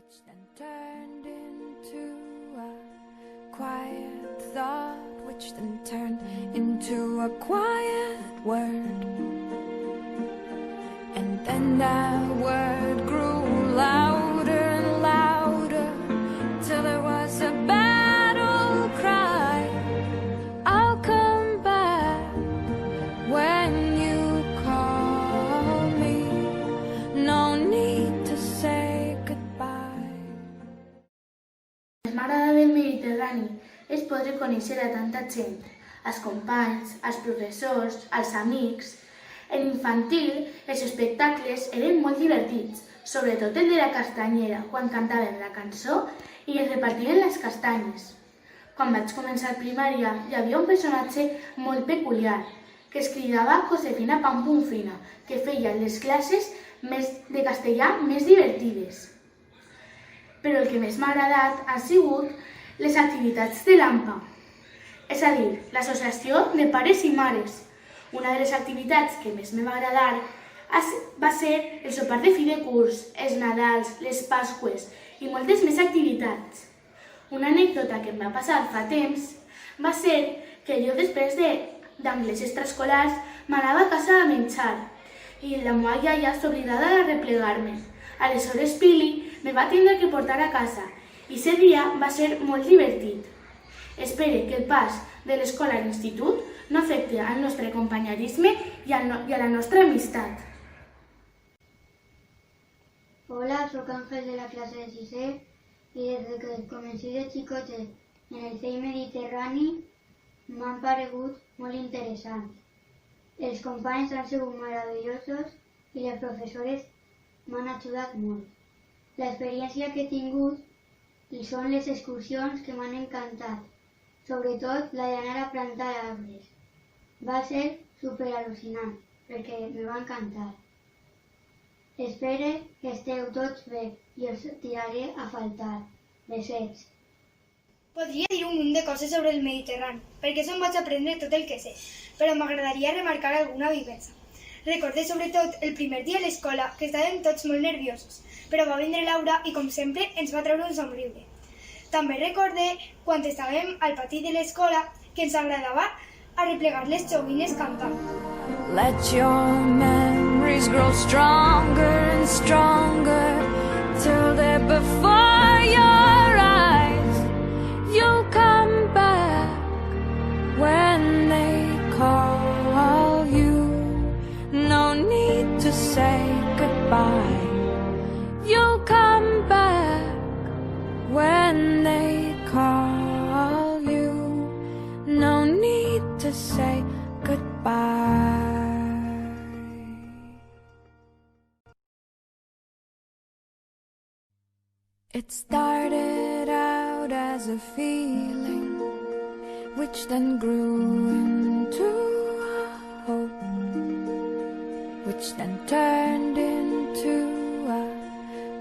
which then turned into a quiet thought, which then turned into a quiet word. And then that word grew louder and louder, till there was a battle cry. I'll come back when you call me. No need to say goodbye. El que m'agrada del Mediterrani és poder conèixer a tanta gent, els companys, els professors, els amics. En infantil, els espectacles eren molt divertits, sobretot el de la castanyera, quan cantaven la cançó i es repartien les castanyes. Quan vaig començar primària, hi havia un personatge molt peculiar, que es cridava Josefina Pampunfina, que feia les classes de castellà més divertides. Però el que més m'ha agradat ha sigut les activitats de l'AMPA, és a dir, l'Associació de Pares i Mares. Una de les activitats que més me va agradar va ser el sopar de fi de curs, els Nadals, les Pasqües i moltes més activitats. Una anècdota que em va passar fa temps va ser que jo després d'anglès extraescolars m'anava a casa a menjar i la meva iaia s'oblidava de replegar-me. Aleshores Pili me va tindre que portar a casa i ese dia va ser molt divertit. Espero que el pas de l'escola a l'institut no afecti al nostre companyerisme i a la nostra amistat. Hola, soc Àngel de la classe de 6è i des que comenci de xicotet en el CEI Mediterrani m'han paregut molt interessants. Els companys han sigut meravellosos i les professores m'han ajudat molt. L'experiència que he tingut i són les excursions que m'han encantat, sobretot la d'anar a plantar arbres. Va ser superal·lucinant, perquè me va encantar. Espero que esteu tots bé i us tiraré a faltar. Besets. Podria dir un munt de coses sobre el Mediterrani, perquè se'n vaig aprendre tot el que sé, però m'agradaria remarcar alguna vivència. Recorde sobretot el primer dia a l'escola, que estàvem tots molt nerviosos, però va vindre Laura i, com sempre, ens va treure un somriure. També recorde quan estàvem al pati de l'escola que ens agradava arreplegar les joguines cantant. Let your memories grow stronger and stronger till they're before your eyes. You'll come back when they call you. No need to say goodbye. You'll come back when they call you. No need to say goodbye. It started out as a feeling, which then grew into a hope, which then turned into a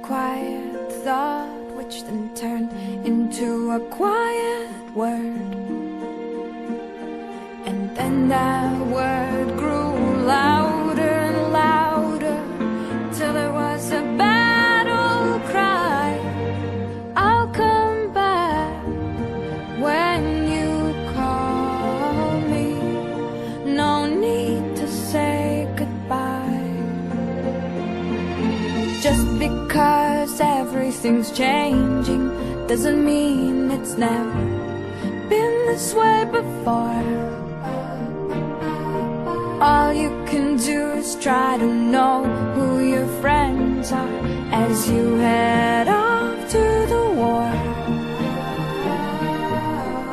quiet thought, which then turned into a quiet word. And then that word grew louder and louder, till there was a battle cry. I'll come back when you call me. No need to say goodbye. Just because everything's changing doesn't mean it's never been this way before. All you can do is try to know who your friends are as you head off to the war.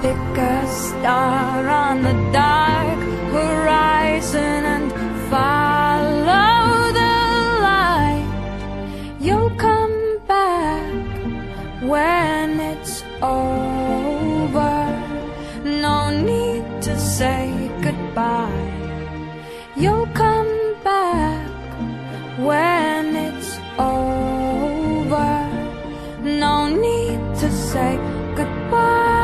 Pick a star on the dark horizon and follow the light. You'll come back when it's over. No need to say goodbye. You'll come back when it's over. No need to say goodbye.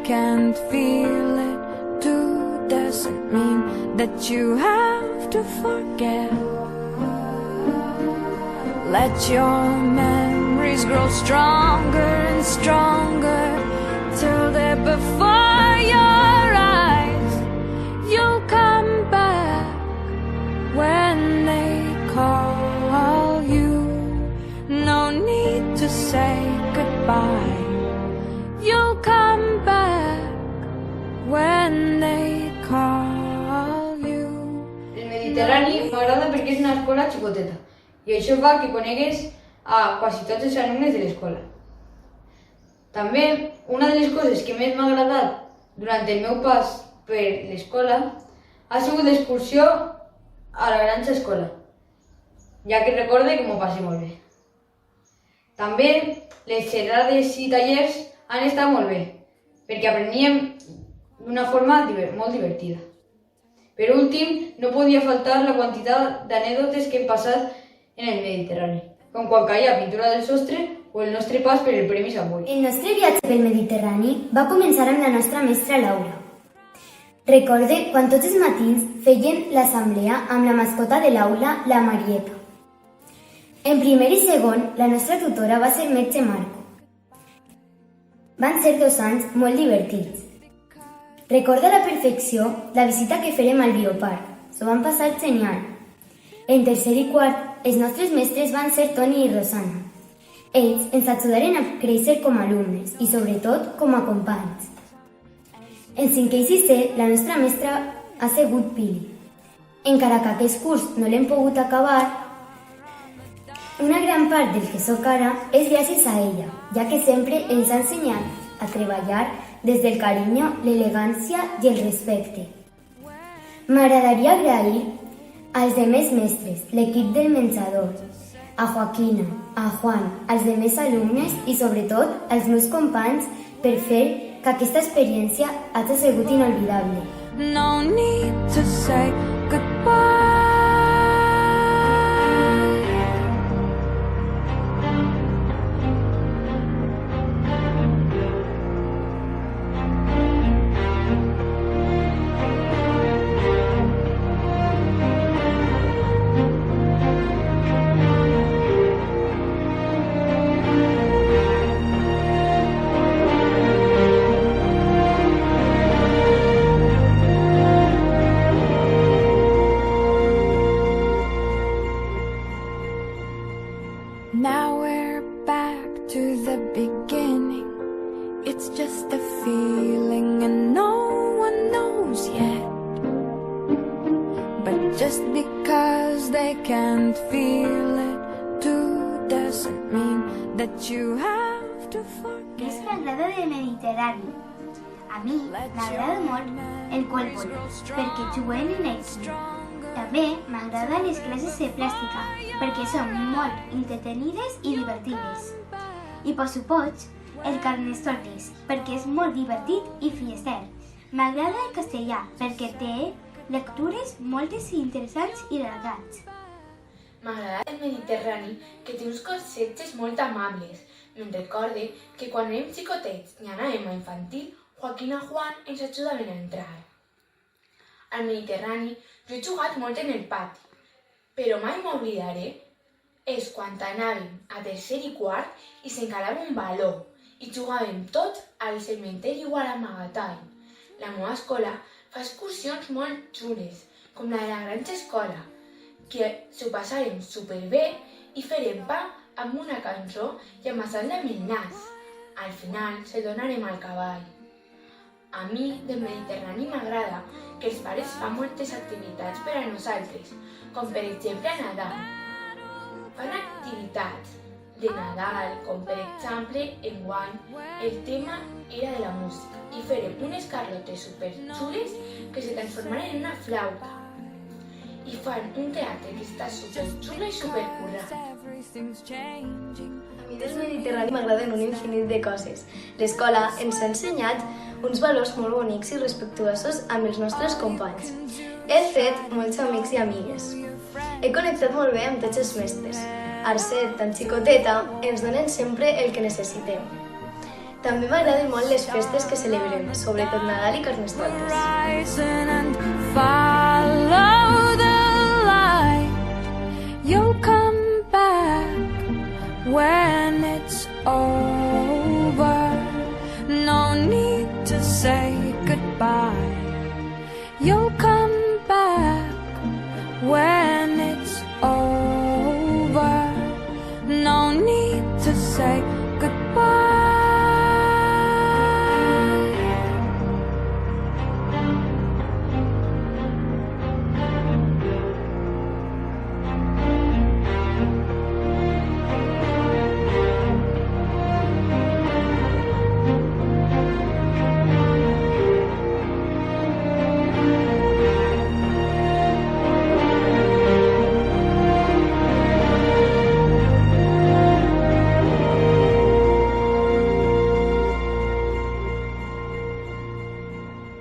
can't feel it too doesn't mean that you have to forget. Let your memories grow stronger and stronger till they're before your eyes. You'll come back when they call you. No need to say goodbye. You'll come back when they call you. El Mediterrani m'agrada perquè és una escola xicoteta i això fa que conegues a quasi tots els alumnes de l'escola. També, una de les coses que més m'ha agradat durant el meu pas per l'escola ha sigut l'excursió a la Granja Escola, ja que recorde que m'ho passi molt bé. També les xerrades i tallers han estat molt bé, perquè apreníem d'una forma molt divertida. Per últim, no podia faltar la quantitat d'anècdotes que hem passat en el Mediterrani, com quan caia pintura del sostre o el nostre pas per el Premi Sant Boi. El nostre viatge pel Mediterrani va començar amb la nostra mestra Laura. Recorde quan tots els matins feien l'assemblea amb la mascota de l'aula, la Marieta. En primer i segon, la nostra tutora va ser Merche Marco. Van ser 2 anys molt divertits. Recordo a la perfecció la visita que farem al bioparc. S'ho van passar genial. En tercer i quart, els nostres mestres van ser Toni i Rosana. Ells ens ajudaren a créixer com a alumnes i, sobretot, com a companys. En 5è i 6è, la nostra mestra ha sigut Pili. Encara que aquest curs no l'hem pogut acabar, una gran part del que sóc ara és gràcies a ella, ja que sempre ens ha ensenyat a treballar des del carinyo, l'elegància i el respecte. M'agradaria agrair als demés mestres, l'equip del menjador, a Joaquina, a Juan, als demés alumnes i, sobretot, als meus companys per fer que aquesta experiència hagi sigut inolvidable. No need to say goodbye. Now we're back to the beginning. It's just a feeling and no one knows yet. But just because they can't feel it too doesn't mean that you have to forget. Què m'agrada del Mediterrani? A mi m'agrada molt el colbol, perquè juguem en equip. També m'agraden les classes de plàstica, perquè són molt entretenides i divertides. I, per supost, el Carnestoltes, perquè és molt divertit i fiester. M'agrada el castellà, perquè té lectures moltes i interessants i elegants. M'agrada el Mediterrani, que té uns conceptes molt amables. Me'n recorde que quan érem xicotets i anàvem a infantil, Joaquín i Juan ens ajudaven a entrar. Al Mediterrani jo he jugat molt en el pati, però mai m'oblidaré és quan anàvem a tercer i quart i s'encalava un baló i jugàvem tot al cementeri o a l'amagatall. La meva escola fa excursions molt xules, com la de la Granja Escola, que s'ho passàrem superbé i farem pa amb una cançó i amassant amb el nas. Al final se donarem al cavall. A mi, del Mediterrani, m'agrada que els pares fan moltes activitats per a nosaltres, com per exemple a Nadal. Fan activitats de Nadal, com per exemple, enguany, el tema era de la música i farem unes carlotes superxules que se transformaran en una flauta. I fan un teatre que està superxulo i supercurrat. A mi del Mediterrani m'agraden un infinit de coses. L'escola ens ha ensenyat uns valors molt bonics i respectuosos amb els nostres companys. He fet molts amics i amigues. He connectat molt bé amb tots els mestres. Al ser tan xicoteta, ens donen sempre el que necessitem. També m'agraden molt les festes que celebrem, sobretot Nadal i Carnestoltes. Horizon and follow the light. You'll come back when it's over. No need to say goodbye. You'll come back when it's over. No need to say goodbye.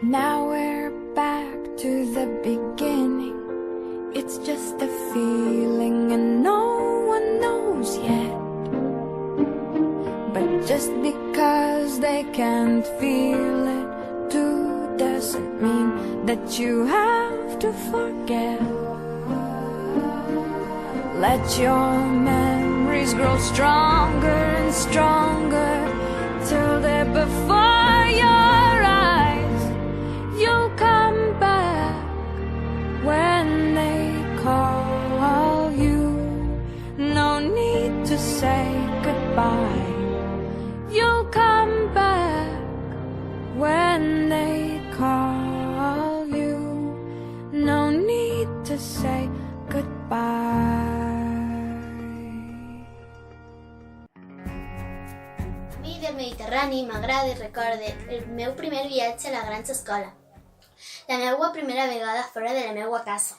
Now we're back to the beginning. It's just a feeling and no one knows yet. But just because they can't feel it too doesn't mean that you have to forget. Let your memories grow stronger and stronger till they're before your eyes. You'll come back when they call you. No need to say goodbye. You'll come back when they call you. No need to say goodbye. A mi del Mediterrani m'agrada i recorde el meu primer viatge a la Granja Escola. La meua primera vegada fora de la meua casa.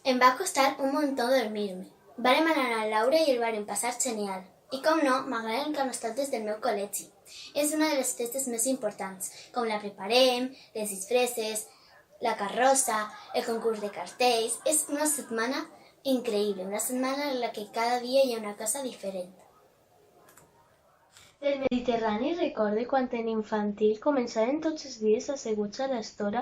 Em va costar un muntó dormir-me. Vàrem anar a Laura i el vàrem passar genial. I com no, m'agraden els carnestoltes del meu col·legi. És una de les festes més importants, com la preparem, les disfresses, la carrossa, el concurs de cartells. És una setmana increïble, una setmana en la que cada dia hi ha una cosa diferent. Del Mediterrani recorde quan en infantil començaven tots els dies asseguts a l'estora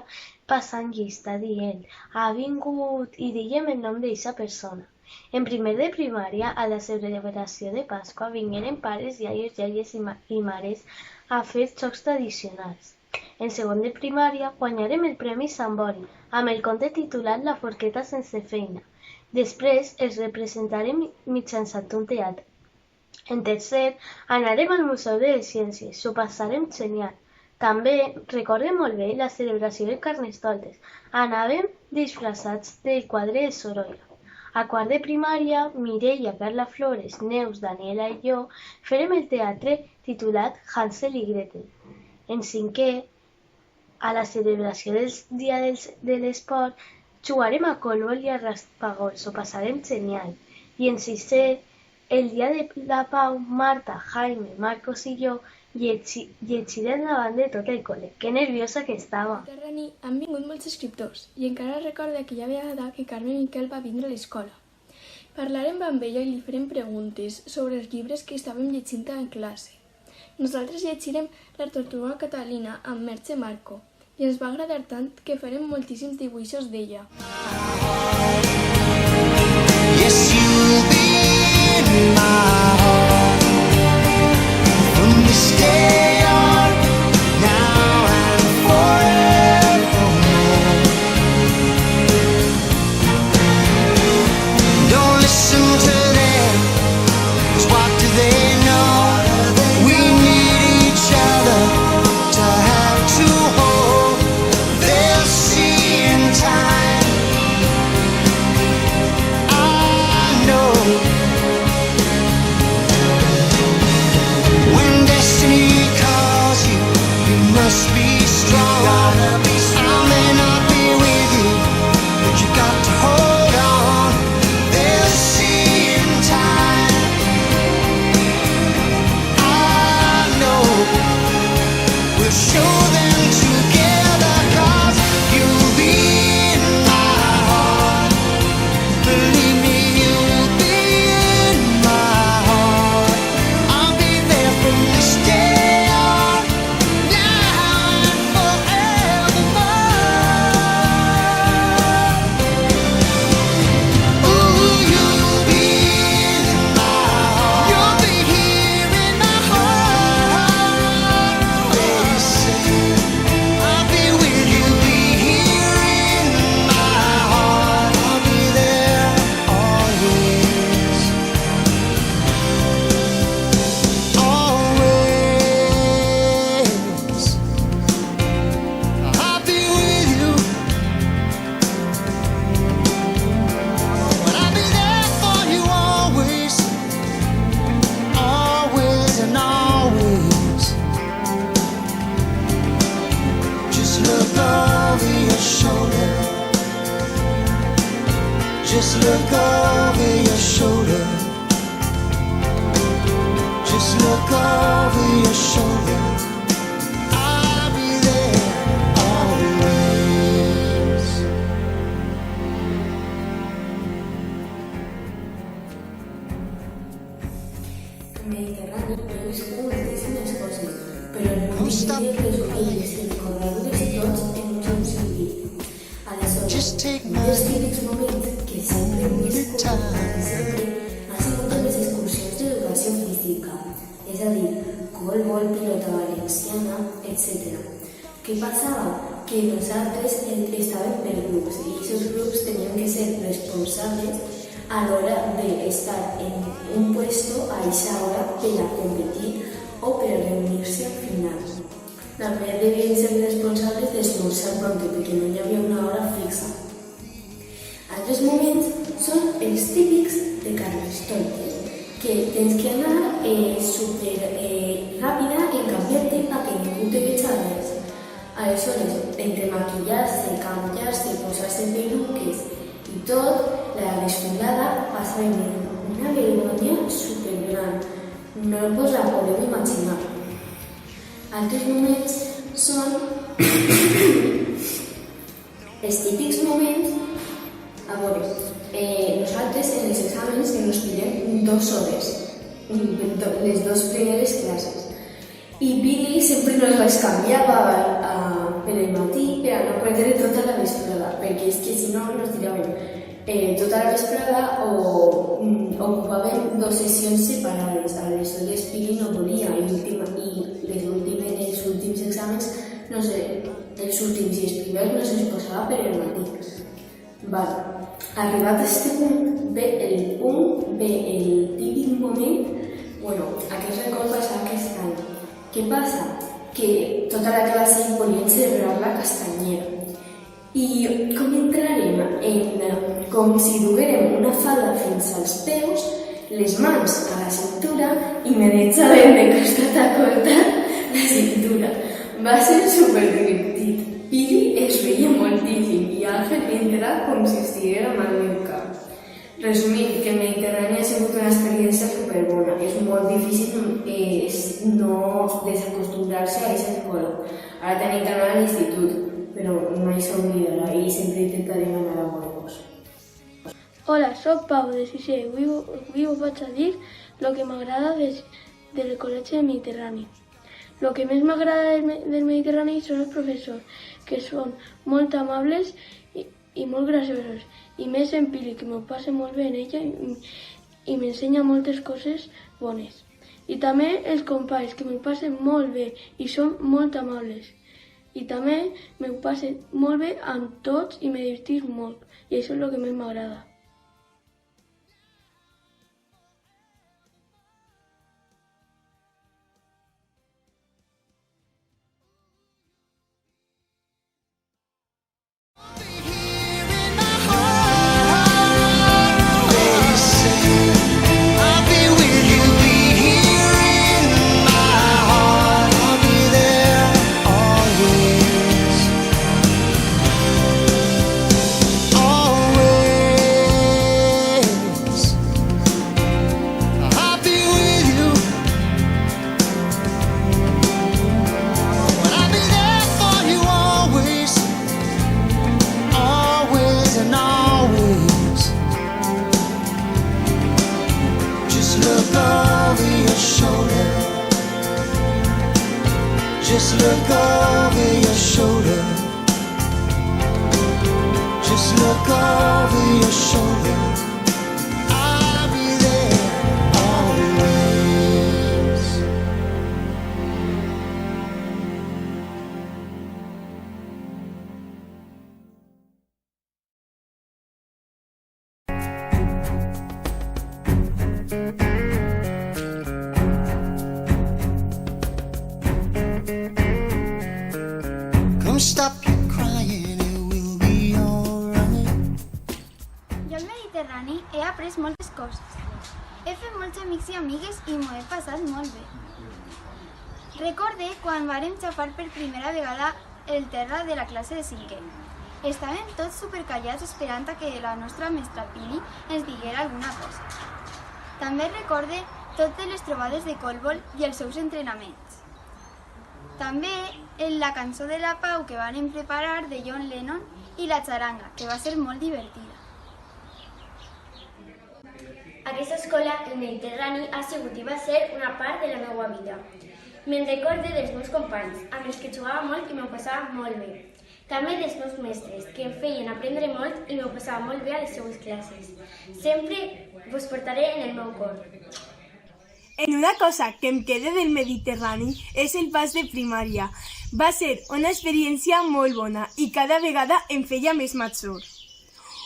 passant llista dient «ha vingut» i diguem el nom d'eixa persona. En primer de primària, a la celebració de Pasqua, vingueren pares, iaies i mares a fer jocs tradicionals. En segon de primària, guanyarem el Premi Sant Boni, amb el conte titulat La forqueta sense feina. Després, els representarem mitjançant un teatre. En tercer, anarem al Museu de les Ciències, s'ho passarem genial. També recorde molt bé la celebració de Carnestoltes. Anàvem disfressats del quadre de Sorolla. A quart de primària, Mireia, Carla Flores, Neus, Daniela i jo farem el teatre titulat Hansel i Gretel. En cinquè, a la celebració del Dia de l'Esport, jugarem a colbol i a raspagol, s'ho passarem genial. I en sisè, el dia de la Pau, Marta, Jaime, Marcos i jo llegirem davant de tot el col·le. Que nerviosa que estava. Al Mediterrani han vingut molts escriptors i encara recordo aquella vegada que Carme Miquel va vindre a l'escola. Parlarem amb ella i li farem preguntes sobre els llibres que estàvem llegint en classe. Nosaltres llegirem La Tortuga Catalina amb Merche Marco i ens va agradar tant que farem moltíssims dibuixos d'ella. Just look over your shoulder. Just look over your shoulder. I'll be there always. El Mediterrani no és moltíssimes coses, però el nom és les orelles i recordar-les tots en un sol sentit. Aleshores, un dels típics moments que sempre hem viscut sempre han sigut les excursions d'educació física, és a dir, golbol, pilota valenciana, etc. Què passava? Que nosaltres estàvem per grups i aquests grups tenien que ser responsables a l'hora d'estar en un puesto a aquesta hora per a competir o per a reunir-se al final. També devien ser responsables d'esmorzar pronto perquè no hi havia una hora fixa. Altres moments són els típics de Carnestoltes, que tens que anar super ràpida en canviar-te a que ningú te veja res. Aleshores, entre maquillar-se, canviar-se, posar-se peluques i tot, la desfilada passava una vergonya supergran. No us la podeu imaginar. Altres moments són els típics moments. A veure, nosaltres en els exàmens ens tirem 2 hores, les 2 primeres classes. I Billy sempre nos les canviava per el matí per a no perdre tota la vesprada, perquè és que si no nos tiràvem tota la vesprada o ocupàvem 2 sessions separades. Aleshores Billy no volia i els últims exàmens, els últims i els primers no se'ls posava per el matí. Arribat a aquest punt, ve el típic moment, aquest record passar aquest any. Què passa? Que tota la classe volien celebrar la castanyera. I com entrarem com si duguérem una falda fins als peus, les mans a la cintura i me deixàvem de costat a costat la cintura. Va ser superdivertit. Pili es veia moltíssim i Àngel entra com si estiguérem al meu cap. Resumint, que el Mediterrani ha sigut una experiència superbona. És molt difícil no desacostumbrar-se a aquesta escola. Ara tenim que anar a l'institut, però mai s'oblidarà i sempre intentarem anar a veure-vos. Hola, soc Pau, de 6è. Avui us vaig a dir el que m'agrada del Col·legi del Mediterrani. El que més m'agrada del Mediterrani són els professors, que són molt amables i molt graciosos. I més en Pili, que m'ho passa molt bé en ella i m'ensenya moltes coses bones. I també els companys, que m'ho passen molt bé i són molt amables. I també m'ho passe molt bé amb tots i me divertís molt. I això és el que més m'agrada. Just look over your shoulder. Just look over your shoulder. I'll be there always. Come stop your crying, it will be alright. Jo al Mediterrani he après moltes coses. He fet molts amics i amigues i m'ho he passat molt bé. Recorde quan vàrem xafar per primera vegada el terra de la classe de 5è. Estàvem tots supercallats esperant a que la nostra mestra Pili ens diguera alguna cosa. També recorde totes les trobades de Colbol i els seus entrenaments. També en la cançó de la Pau que van preparar de John Lennon i la xaranga, que va ser molt divertida. Aquesta escola, el Mediterrani, ha sigut i va ser una part de la meva vida. Me'n recorde dels meus companys, amb els que jugava molt i m'ho passava molt bé. També dels meus mestres, que em feien aprendre molt i m'ho passava molt bé a les seues classes. Sempre vos portaré en el meu cor. En una cosa que em queda del Mediterrani és el pas de primària. Va ser una experiència molt bona i cada vegada em feia més major.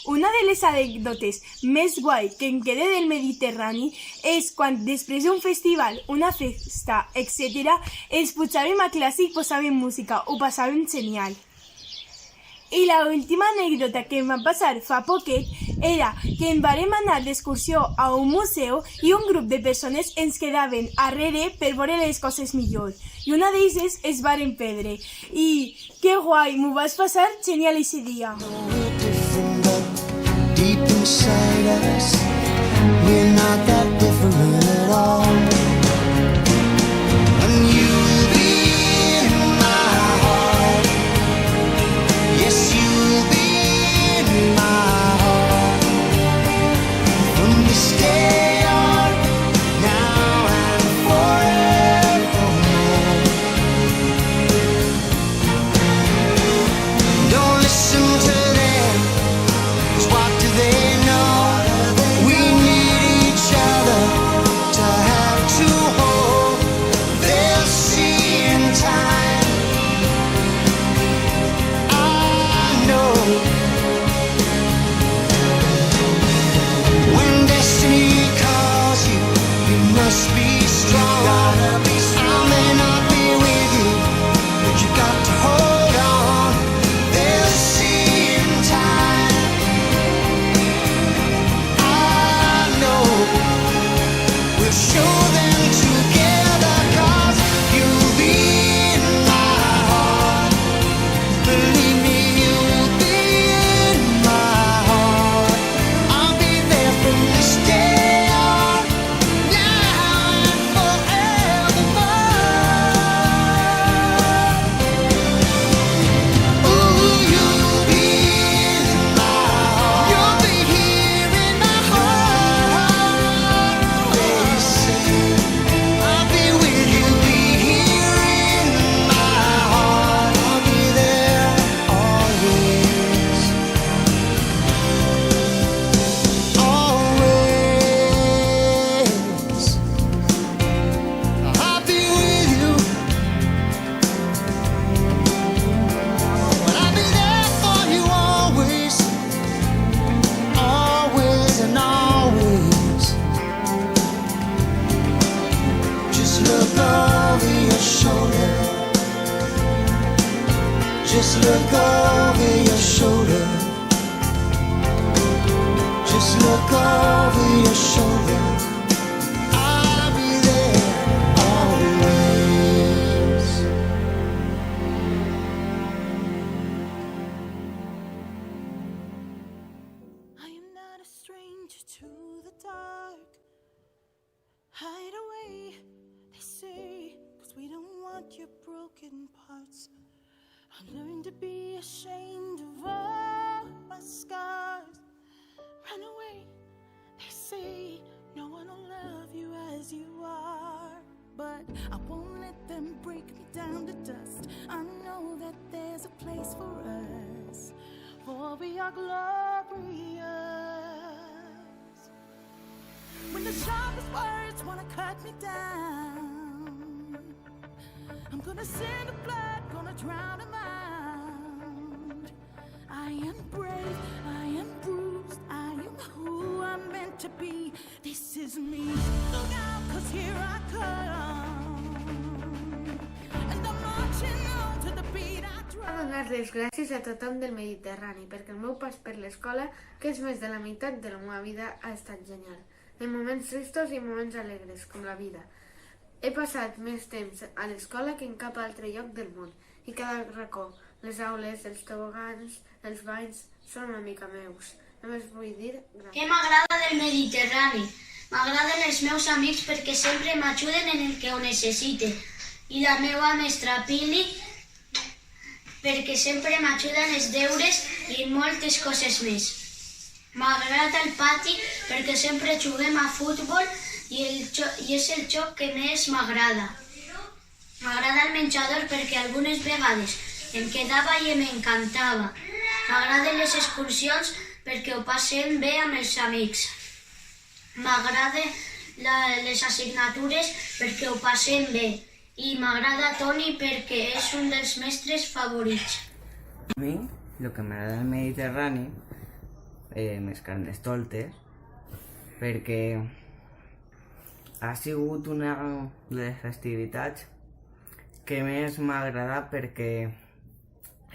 Una de les anècdotes més guai que em queda del Mediterrani és quan després d'un festival, una festa, etc., ens pujàvem a classe i posàvem música, ho passàvem genial. I l'última anècdota que em va passar fa poquet era que en vàrem anar d'excursió a un museu i un grup de persones ens quedaven arrere per veure les coses millor. I una d'elles es varen perdre. I que guai, m'ho vas passar genial ese dia. Deep inside us, we're not that different at all. And you'll be in my heart. Yes, you'll be in my heart. From this day on, now and forevermore. Don't listen to them. What do they know? We need each other to have to hold. They'll see in time. I know when destiny calls you, you must be strong. I may not be with you, but you got to hold on. They'll see in time. We'll show them together, 'cause you'll be in my heart. Believe me, you'll be in my heart. I'll be there from this day on, now and forevermore. Ooh, you'll be in my heart. You'll be here in my heart. I'll be with you, be here in my heart. I'll be there always, always. I'll be with you, but I'll be there for you always, always and always. Just look over your shoulder. Just look over your shoulder. Just look over your shoulder. I'll be there always. I am not a stranger to the dark. Hide away, they say, 'cause we don't want your broken parts. I learned to be ashamed of all my scars. Run away, they say, no one will love you as you are. But I won't let them break me down to dust. I know that there's a place for us, for we are glorious. When the sharpest words wanna cut me down, I'm gonna send the blood, gonna drown them out. I am brave, I am bruised, I am who I'm meant to be. This is me. Look out, 'cause here I come, and I'm marching on to the beat I drum. Donar les gràcies a tothom del Mediterrani, perquè el meu pas per l'escola, que és més de la meitat de la meva vida, ha estat genial. En moments tristos i moments alegres, com la vida. He passat més temps a l'escola que en cap altre lloc del món, i cada racó Les aules, els tobogans, els banys són una mica meus. Només vull dir gràcies. Què m'agrada del Mediterrani? M'agraden els meus amics perquè sempre m'ajuden en el que ho necessite. I la meva mestra Pili perquè sempre m'ajuda en els deures i moltes coses més. M'agrada el pati perquè sempre juguem a futbol i és el joc que més m'agrada. M'agrada el menjador perquè algunes vegades em quedava i m'encantava. M'agraden les excursions perquè ho passem bé amb els amics. M'agraden les assignatures perquè ho passem bé. I m'agrada Toni perquè és un dels mestres favorits. A mi, el que m'agrada del Mediterrani, més carnestoltes, perquè ha sigut una de les festivitats que més m'ha agradat perquè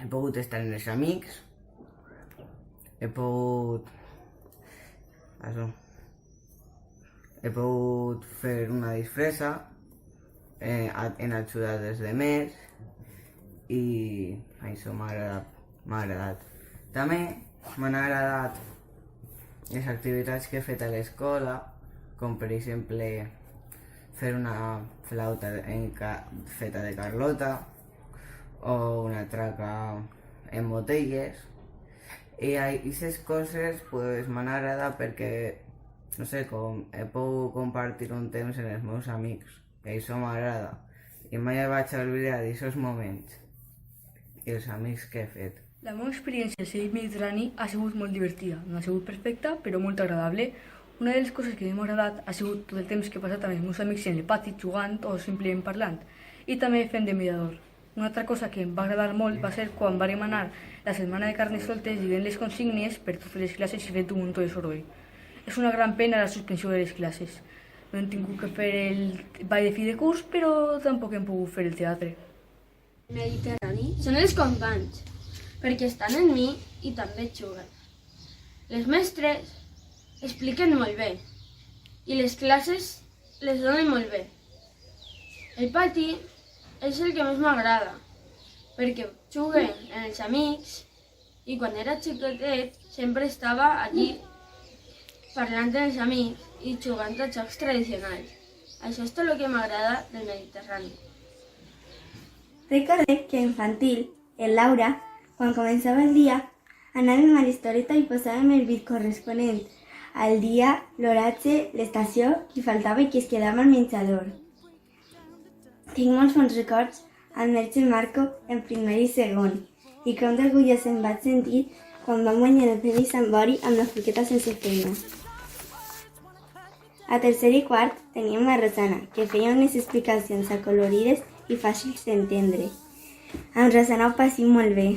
he pogut estar amb els amics, he pogut fer una disfressa, en ajudar dels demés i això m'ha agradat. També m'han agradat les activitats que he fet a l'escola, com per exemple fer una flauta feta de Carlota o una traca en botelles. I aquestes coses m'han agradat perquè, no sé, com he pogut compartir un temps amb els meus amics. I això m'agrada. I mai vaig oblidar d'aquests moments i els amics que he fet. La meva experiència al Seguit Mediterrani ha sigut molt divertida. No ha sigut perfecta, però molt agradable. Una de les coses que m'ha agradat ha sigut tot el temps que he passat amb els meus amics en el pati, jugant o simplement parlant. I també fent de mediador. Una altra cosa que em va agradar molt va ser quan vam anar la setmana de carnestoltes dient les consignes per totes les classes i fent un munt de soroll. És una gran pena la suspensió de les classes. No hem tingut que fer el ball de fi de curs, però tampoc hem pogut fer el teatre. El Mediterrani són els companys, perquè estan en mi i també juguen. Les mestres expliquen molt bé i les classes les donen molt bé. El pati és el que més m'agrada, perquè juguen amb els amics i quan era xicotet sempre estava allí parlant amb els amics i jugant a jocs tradicionals. Això és tot el que m'agrada del Mediterrani. Recorde que a infantil, en Laura, quan començava el dia, anàvem a l'historeta i posàvem el bit corresponent al dia, l'oratge, l'estació, qui faltava i qui es quedava al menjador. Tinc molts bons records amb Merche Marco en primer i segon i com d'orgullós em vaig sentir quan vam guanyar el Premi Sant Bori amb la forqueta sense feina. A tercer i quart teníem la Rosana, que feia unes explicacions acolorides i fàcils d'entendre. Amb Rosana ho passem molt bé.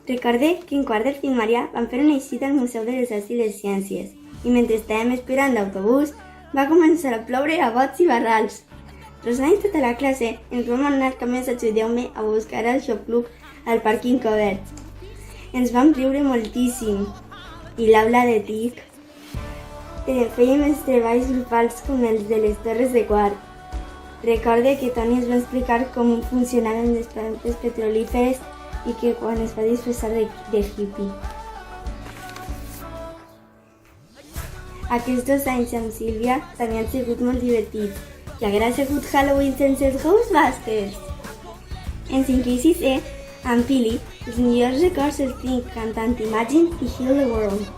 Recorde que en quart de primària vam fer una visita al Museu de les Arts i les Ciències i mentre estàvem esperant l'autobús va començar a ploure a bots i barrals. Rosana i tota la classe ens vam anar que més ajudeu-me a buscar el Shopclub al pàrquing cobert. Ens vam riure moltíssim i l'aula de TIC. Fèiem els treballs grupals com els de les torres de quart. Recorde que Toni ens va explicar com funcionaven les plantes petrolíferes i que quan es va disfressar de hippie. Aquests 2 anys amb Sílvia també han sigut molt divertits i haguera sigut Halloween sense els Ghostbusters. En 5è i 6è, amb Pili, els millors records els tinc cantant Imagine i Heal the World.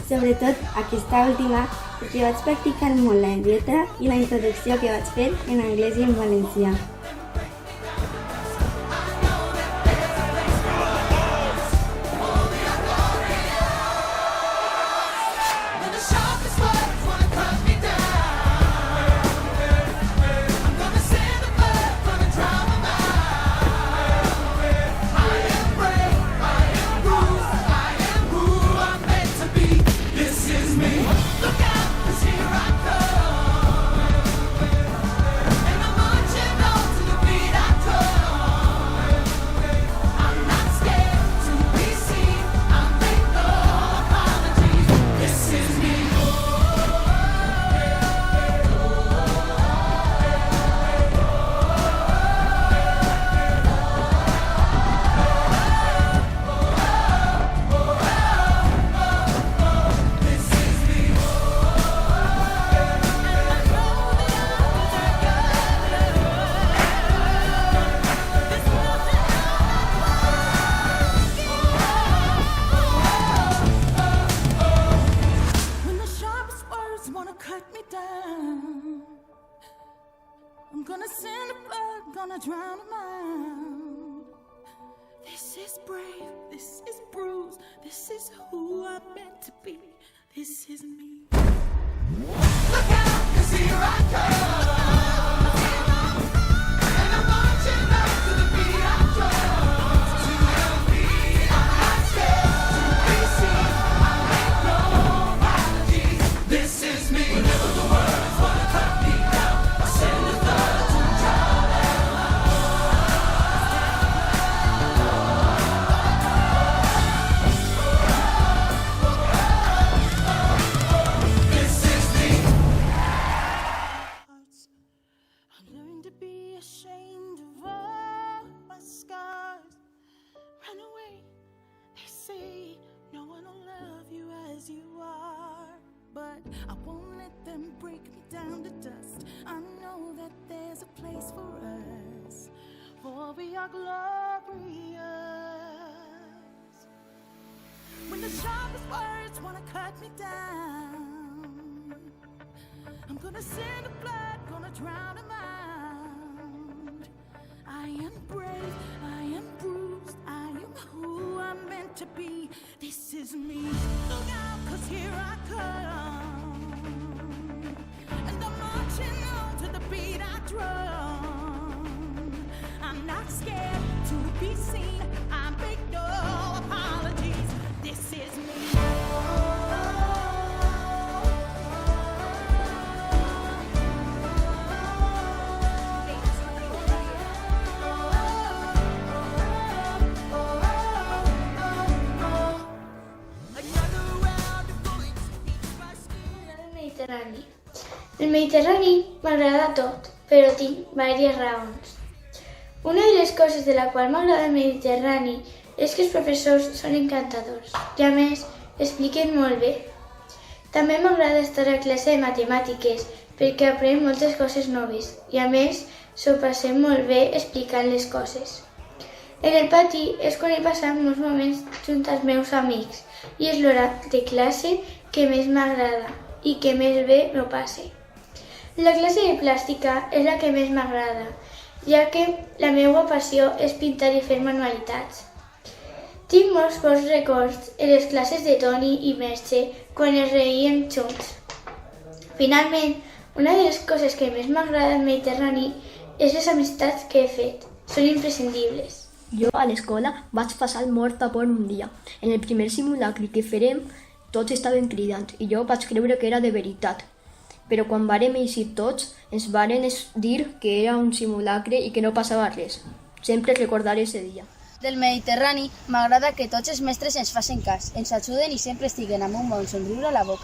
Sobretot aquesta última, perquè vaig practicar molt la lletra i la introducció que vaig fer en anglès i en valencià. Look out, 'cause here I come, and I'm marching on to gonna drown him out. This is brave, this is bruised, this is who I'm meant to be. This is me. Look out, 'cause here I come. And I'm marching up to the beat I drum. To the beat I scared to be seen. I make no apologies. This is me. Whenever the words wanna cut me down, I send the thought to drown them out. This is me. I learned to be ashamed of all my scars. Run away, they say no one will love you as you are. But I won't let them break me down to dust. I know that there's a place for us, for we are glorious. When the sharpest words wanna cut me down, I'm gonna send the blood, gonna drown him out. I am brave, I am bruised, I am who I'm meant to be. This is me. Look out, 'cause here I come. And I'm marching on to the beat I drum. I'm not scared to be seen. I make no apologies. This is me. El Mediterrani m'agrada tot, però tinc diverses raons. Una de les coses de la qual m'agrada el Mediterrani és que els professors són encantadors i a més expliquen molt bé. També m'agrada estar a classe de matemàtiques perquè aprenem moltes coses noves i a més s'ho passem molt bé explicant les coses. En el pati és quan he passat molts moments junt als meus amics i és l'hora de classe que més m'agrada i que més bé m'ho passe. La classe de plàstica és la que més m'agrada, ja que la meva passió és pintar i fer manualitats. Tinc molts bons records en les classes de Toni i Merche quan es reíem junts. Finalment, una de les coses que més m'agrada del Mediterrani és les amistats que he fet. Són imprescindibles. Jo a l'escola vaig passar mort a por un dia. En el primer simulacre que farem, tots estaven cridant i jo vaig creure que era de veritat. Però quan vàrem eixir tots, ens varen dir que era un simulacre i que no passava res. Sempre recordaré ese dia. Del Mediterrani m'agrada que tots els mestres ens facin cas, ens ajuden i sempre estiguen amb un bon somriure a la boca.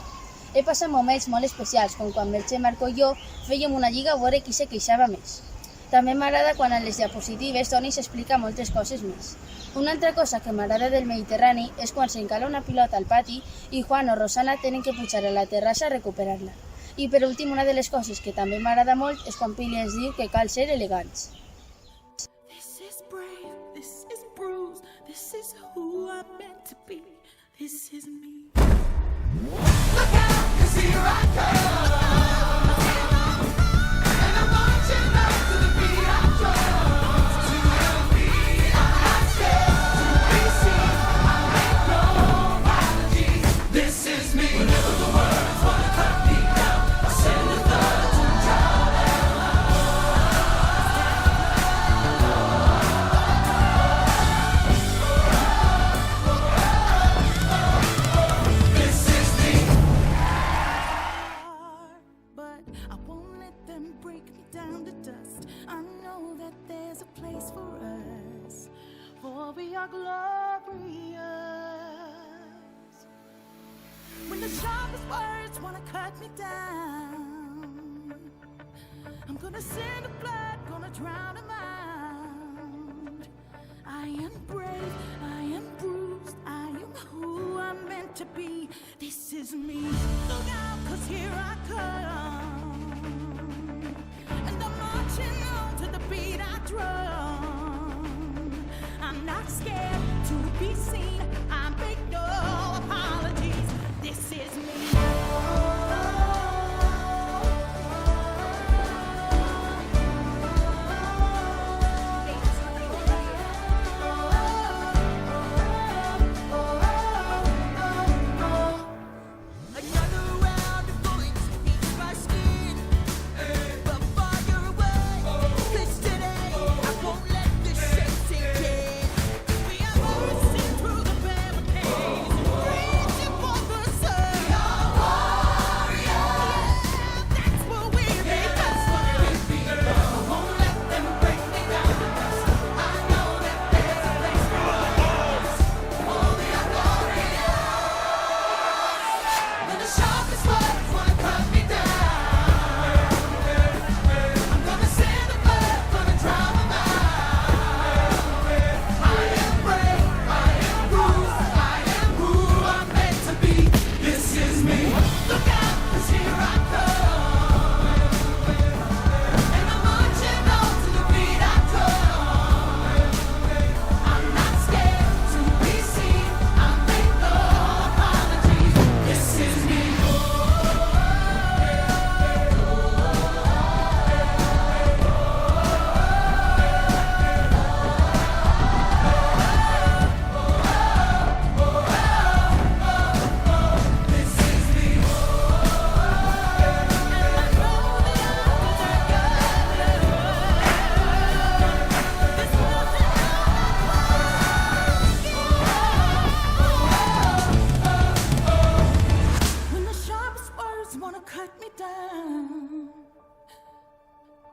He passat moments molt especials, com quan Merche, Marco i jo fèiem una lliga a veure qui se queixava més. També m'agrada quan a les diapositives Toni s'explica moltes coses més. Una altra cosa que m'agrada del Mediterrani és quan s'encala una pilota al pati i Juan o Rosana tenen que pujar a la terrassa a recuperar-la. I per últim, una de les coses que també m'agrada molt és quan Pili ens diu que cal ser elegants. This is brave, this is bruised, this is who I'm meant to be. This is me. Look out, 'cause here I come. And I'm marching up to the beat I drum. To the beat I scared to be seen. I make no apologies. This is me. Whenever the words wanna cut me down, I send the thought to drown them out. This is me. But I won't let them break me down to dust. I know that there's a place for us, for we are glorious. When the sharpest words wanna cut me down, I'm gonna send the blood, gonna drown him out. I am brave, I am bruised, I am who I'm meant to be. This is me. Look out, 'cause here I come. And I'm marching on to the beat I drum. I'm not scared to be seen. I make no apologies. This is me.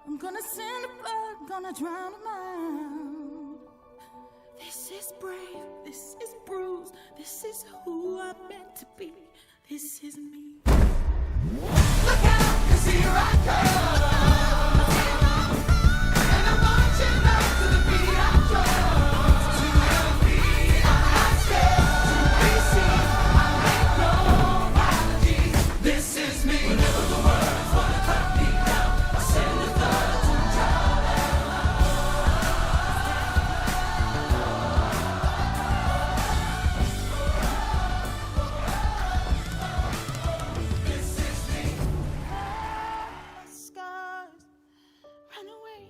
I'm gonna send a flood, gonna drown a mind. This is brave, this is bruised, this is who I'm meant to be. This is me. Look out, 'cause here I come. And I'm marching up to the beat I drum. To the beat I scared to be seen. I make no apologies. This is me. Whenever the words wanna cut me down, I send a thought to drown This is me. Scars run away.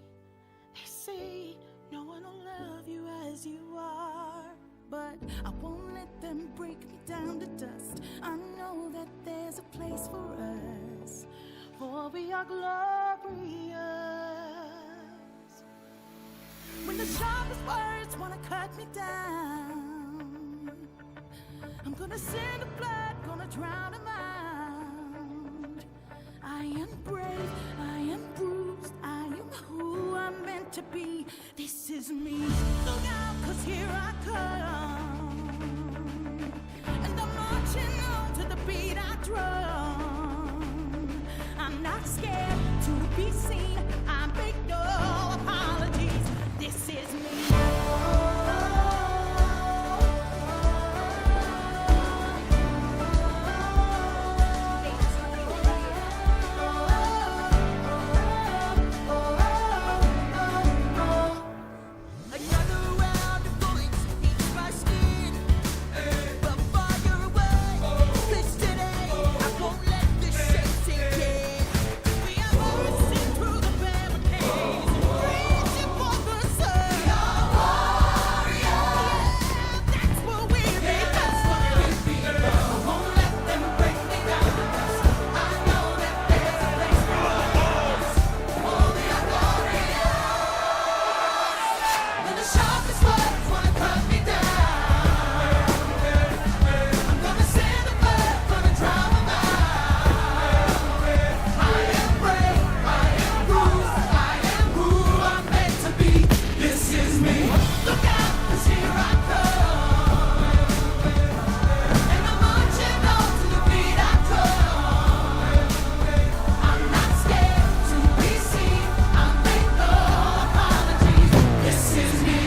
They say no one will love you as you are, but I won't let them break me down to dust. I know that there's a place for us, for we are glorious. When the sharpest words wanna cut me down, I'm gonna send a flood, gonna drown a mind. I am brave, I am bruised, I am who I'm meant to be. This is me. Look out, 'cause here I come. And I'm marching on to the beat I drum. I'm not scared to be seen. I make no apologies. This is me. Another round of bullets eats my skin. But fire away. This today, I won't let this shit sink in. We have already seen through the barricades, reaching for the sun. We are warriors. Yeah, that's what we be. I won't let them break me down to dust. I know that there's a place for us. Oh, we are glorious. When the sharpest words wanna cut me down, I'm gonna send a flood, gonna drown my mind. I am brave, I am bruised, I am who I'm meant to be. This is me. Look out, 'cause here I come. And I'm marching on to the beat I drum. I'm not scared to be seen. I make no apologies. This is me.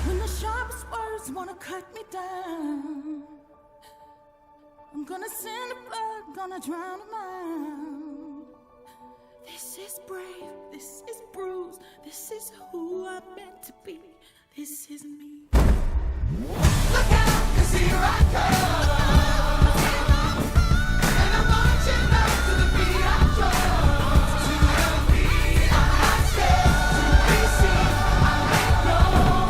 When the sharpest words wanna cut me down, I'm gonna send a flood, gonna drown a mind. This is brave, this is bruised, this is who I'm meant to be. This is me. Look out, 'cause here I come. And I'm marching up to the beat I drum. To the beat I scared to be seen. I make no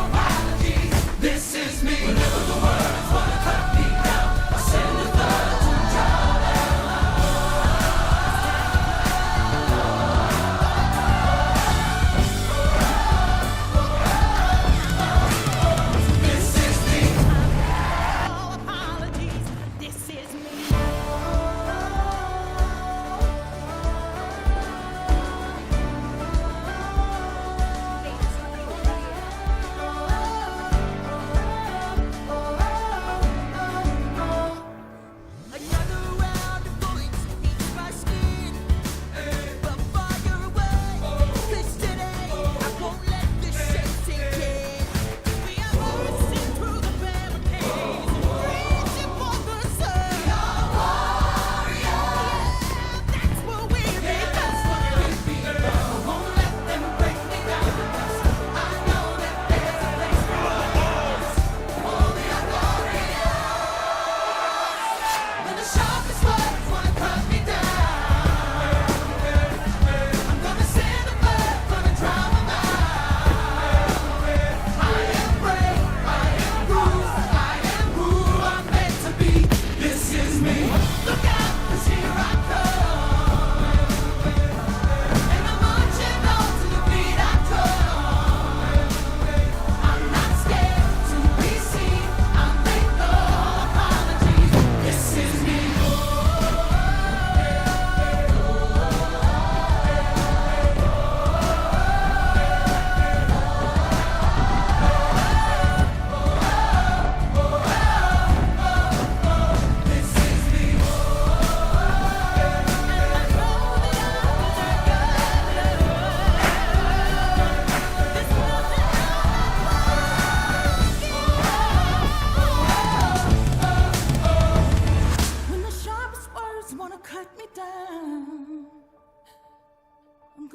apologies. This is me. Whenever the words wanna cut me down, I send a thought to drown This is me. No apologies.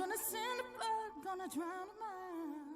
Gonna send a bird, gonna drown a man.